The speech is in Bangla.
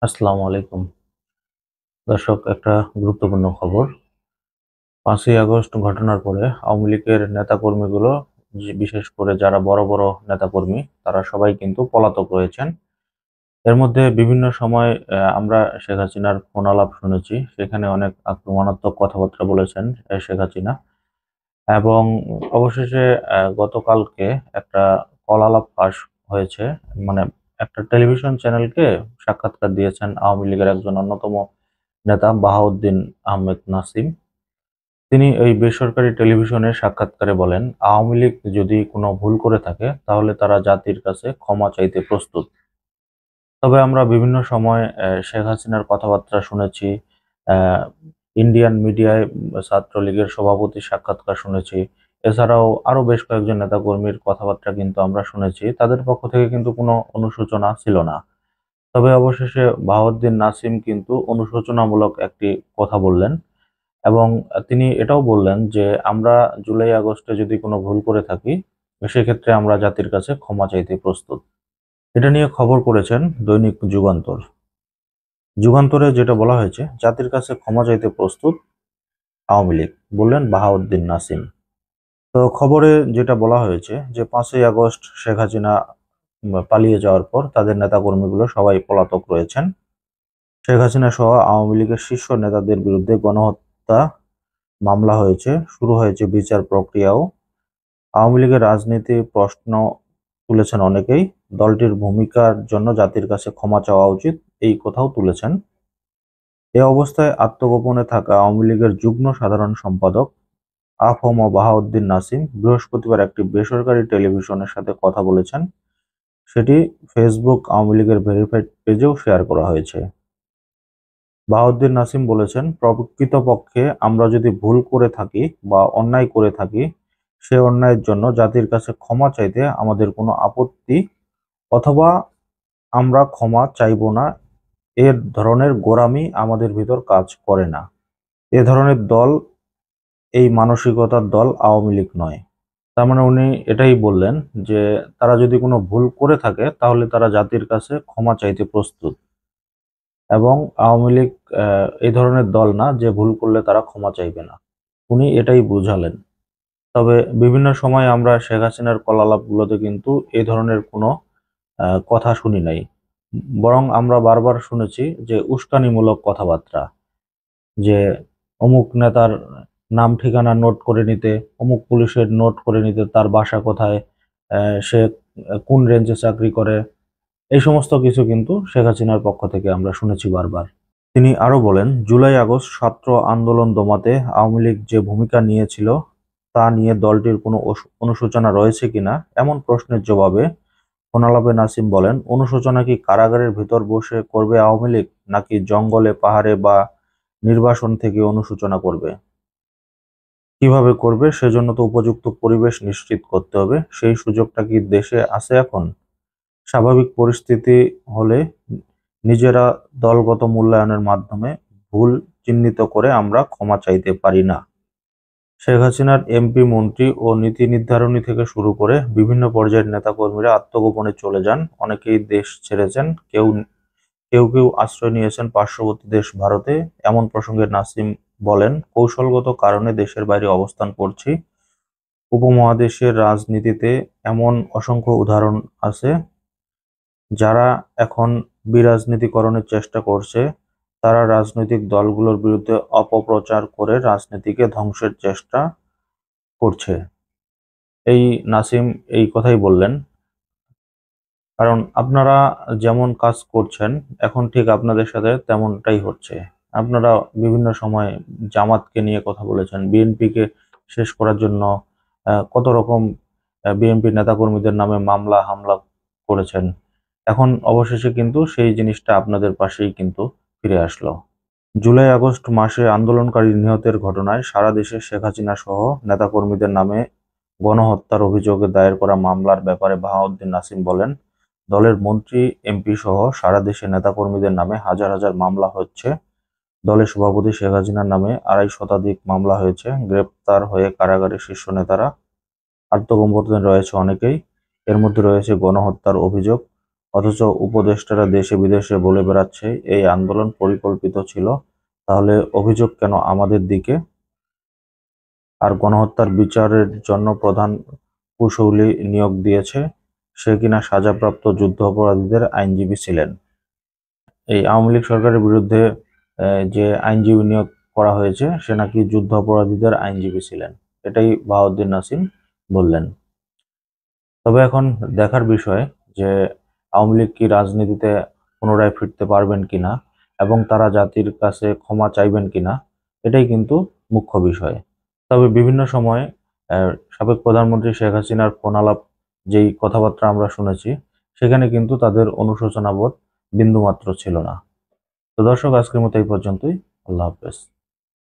আসসালামু আলাইকুম। দর্শক, একটা গুরুত্বপূর্ণ খবর। ৫ই আগস্ট ঘটনার পরে আওয়ামী লীগের নেতাকর্মীগুলো বিশেষ করে যারা বড়, বড় নেতাকর্মী তারা সবাই কিন্তু পলাতক রয়েছেন। এর মধ্যে বিভিন্ন সময় আমরা শেখ হাসিনার ফোন আলাপ শুনেছি। সেখানে অনেক আক্রমণাত্মক কথাবার্তা বলেছেন শেখ হাসিনা এবং অবশেষে গতকালকে একটা কল আলাপ ফাঁস হয়েছে। মানে একটা টেলিভিশন চ্যানেলকে সাক্ষাৎকার দিয়েছেন আওয়ামী লীগের একজন অন্যতম নেতা বাহাউদ্দিন আহমেদ নাসিম। তিনি এই বেসরকারি টেলিভিশনে সাক্ষাৎকারে বলেন, আওয়ামী লীগ যদি কোনো ভুল করে থাকে তাহলে তারা জাতির কাছে ক্ষমা চাইতে প্রস্তুত। তবে আমরা বিভিন্ন সময় শেখ হাসিনার কথাবার্তা শুনেছি, আহ, ইন্ডিয়ান মিডিয়ায় ছাত্রলীগের সভাপতির সাক্ষাৎকার শুনেছি। এছাড়াও আরো বেশ কয়েকজন নেতাকর্মীর কথাবার্তা কিন্তু আমরা শুনেছি। তাদের পক্ষ থেকে কিন্তু কোনো অনুশোচনা ছিল না। তবে অবশেষে বাহাউদ্দিন নাসিম কিন্তু অনুশোচনামূলক একটি কথা বললেন এবং তিনি এটাও বললেন যে আমরা জুলাই আগস্টে যদি কোনো ভুল করে থাকি সেক্ষেত্রে আমরা জাতির কাছে ক্ষমা চাইতে প্রস্তুত। এটা নিয়ে খবর করেছেন দৈনিক যুগান্তর। যুগান্তরে যেটা বলা হয়েছে, জাতির কাছে ক্ষমা চাইতে প্রস্তুত আওয়ামী লীগ, বললেন বাহাউদ্দিন নাসিম। তো খবরে যেটা বলা হয়েছে যে 5ই আগস্ট শেখ হাসিনা পালিয়ে যাওয়ার পর তাদের নেতাকর্মীগুলো সবাই পলাতক রয়েছেন। শেখ হাসিনা সহ আওয়ামী লীগের শীর্ষ নেতাদের বিরুদ্ধে গণহত্যা মামলা হয়েছে, শুরু হয়েছে বিচার প্রক্রিয়াও। আওয়ামী লীগের রাজনীতি প্রশ্ন তুলেছেন অনেকেই। দলটির ভূমিকার জন্য জাতির কাছে ক্ষমা চাওয়া উচিত, এই কথাও তুলেছেন। এ অবস্থায় আত্মগোপনে থাকা আওয়ামী লীগের যুগ্ম সাধারণ সম্পাদক আ.ফ.ম. বাহাউদ্দিন নাসিম বৃহস্পতিবার একটি বেসরকারি টেলিভিশনের সাথে কথা বলেছেন। সেটি ফেসবুক আওয়ামী লীগের ভেরিফাইড পেজেও শেয়ার করা হয়েছে। বাহাউদ্দিন নাসিম বলেছেন, প্রকৃতপক্ষে আমরা যদি ভুল করে থাকি বা অন্যায় করে থাকি, সে অন্যায়ের জন্য জাতির কাছে ক্ষমা চাইতে আমাদের কোনো আপত্তি অথবা আমরা ক্ষমা চাইব না। এ ধরনের গোঁড়ামি আমাদের ভিতর কাজ করে না। এ ধরনের দল, এই মানসিকতার দল আওয়ামী লীগ নয়। তার মানে উনি এটাই বললেন যে তারা যদি কোনো ভুল করে থাকে তাহলে তারা জাতির কাছে ক্ষমা চাইতে প্রস্তুত এবং আওয়ামী লীগ এই ধরনের দল না যে ভুল করলে তারা ক্ষমা চাইবে না। উনি এটাই বুঝালেন। তবে বিভিন্ন সময় আমরা শেখ হাসিনার কলালাপগুলোতে কিন্তু এই ধরনের কোনো কথা শুনি নাই। বরং আমরা বারবার শুনেছি যে উস্কানিমূলক কথাবার্তা, যে অমুক নেতার নাম ঠিকানা নোট করে নিতে, অমুক পুলিশের নোট করে নিতে, তার বাসা কোথায়, সে কোন রেঞ্জে চাকরি করে, এই সমস্ত কিছু কিন্তু শেখ হাসিনার পক্ষ থেকে আমরা শুনেছি বারবার। তিনি আরো বলেন, জুলাই আগস্ট ছাত্র আন্দোলন দমাতে আওয়ামী লীগ যে ভূমিকা নিয়েছিল তা নিয়ে দলটির কোনো অনুশোচনা রয়েছে কিনা এমন প্রশ্নের জবাবে ফোনালাপে নাসিম বলেন, অনুশোচনা কি কারাগারের ভিতর বসে করবে আওয়ামী লীগ, নাকি জঙ্গলে পাহাড়ে বা নির্বাসন থেকে অনুশোচনা করবে? কিভাবে করবে সেজন্য তো উপযুক্ত পরিবেশ নিশ্চিত করতে হবে। সেই সুযোগটা কি দেশে আছে এখন? স্বাভাবিক পরিস্থিতি হলে নিজেরা দলগত মূল্যায়নের মাধ্যমে ভুল চিহ্নিত করে আমরা ক্ষমা চাইতে পারি না। শেখ হাসিনার এমপি, মন্ত্রী ও নীতি নির্ধারণী থেকে শুরু করে বিভিন্ন পর্যায়ের নেতাকর্মীরা আত্মগোপনে চলে যান। অনেকেই দেশ ছেড়েছেন, কেউ কেউ কেউ আশ্রয় নিয়েছেন পার্শ্ববর্তী দেশ ভারতে। এমন প্রসঙ্গে নাসিম বলেন, কৌশলগত কারণে দেশের বাইরে অবস্থান করছি। উপমহাদেশের রাজনীতিতে এমন অসংখ্য উদাহরণ আছে। যারা এখন বিরাজনীতিকরণের চেষ্টা করছে, তারা রাজনৈতিক দলগুলোর বিরুদ্ধে অপপ্রচার করে রাজনীতিকে ধ্বংসের চেষ্টা করছে। এই নাসিম এই কথাই বললেন। কারণ আপনারা যেমন কাজ করছেন এখন ঠিক আপনাদের সাথে তেমনটাই হচ্ছে। আপনারা বিভিন্ন সময় জামাতকে নিয়ে কথা বলেছেন, বিএনপিকে শেষ করার জন্য কত রকম বিএনপি নেতাকর্মীদের নামে মামলা হামলা করেছেন। এখন অবশেষে কিন্তু সেই জিনিসটা আপনাদের পাশেই কিন্তু ফিরে আসলো। জুলাই আগস্ট মাসে আন্দোলনকারী নিহতের ঘটনায় সারা দেশে শেখ হাসিনা সহ নেতাকর্মীদের নামে গণহত্যার অভিযোগে দায়ের করা মামলার ব্যাপারে বাহাউদ্দিন নাসিম বলেন, দলের মন্ত্রী, এমপি সহ সারা দেশে নেতাকর্মীদের নামে হাজার হাজার মামলা হচ্ছে। দলের সভাপতি শেখ হাসিনার নামে 2.5 শতাধিক মামলা হয়েছে। গ্রেপ্তার হয়ে কারাগারের শীর্ষ নেতারা, আত্মগোপনে রয়েছে অনেকেই। এর মধ্যে রয়েছে গণহত্যার অভিযোগ। অথচ উপদেষ্টারা দেশে বিদেশে বলে বেড়াচ্ছে এই আন্দোলন পরিকল্পিত ছিল। তাহলে অভিযোগ কেন আমাদের দিকে? আর গণহত্যার বিচারের জন্য প্রধান কৌশলী নিয়োগ দিয়েছে, সে কিনা সাজাপ্রাপ্ত যুদ্ধাপরাধীদের আইনজীবী ছিলেন। এই আওয়ামী লীগ সরকারের বিরুদ্ধে যে আইনজীবী নিয়োগ করা হয়েছে সে নাকি যুদ্ধাপরাধীদের আইনজীবী ছিলেন, এটাই বাহাউদ্দিন নাসিম বললেন। তবে এখন দেখার বিষয় যে আওয়ামী লীগ কি রাজনীতিতে পুনরায় ফিরতে পারবেন কিনা এবং তারা জাতির কাছে ক্ষমা চাইবেন কিনা, এটাই কিন্তু মুখ্য বিষয়। তবে বিভিন্ন সময় সাবেক প্রধানমন্ত্রী শেখ হাসিনার ফোন আলাপ যেই কথাবার্তা আমরা শুনেছি, সেখানে কিন্তু তাদের অনুশোচনাবোধ বিন্দুমাত্র ছিল না। তো দর্শক, আজকের মতো এই পর্যন্তই। আল্লাহ হাফেজ।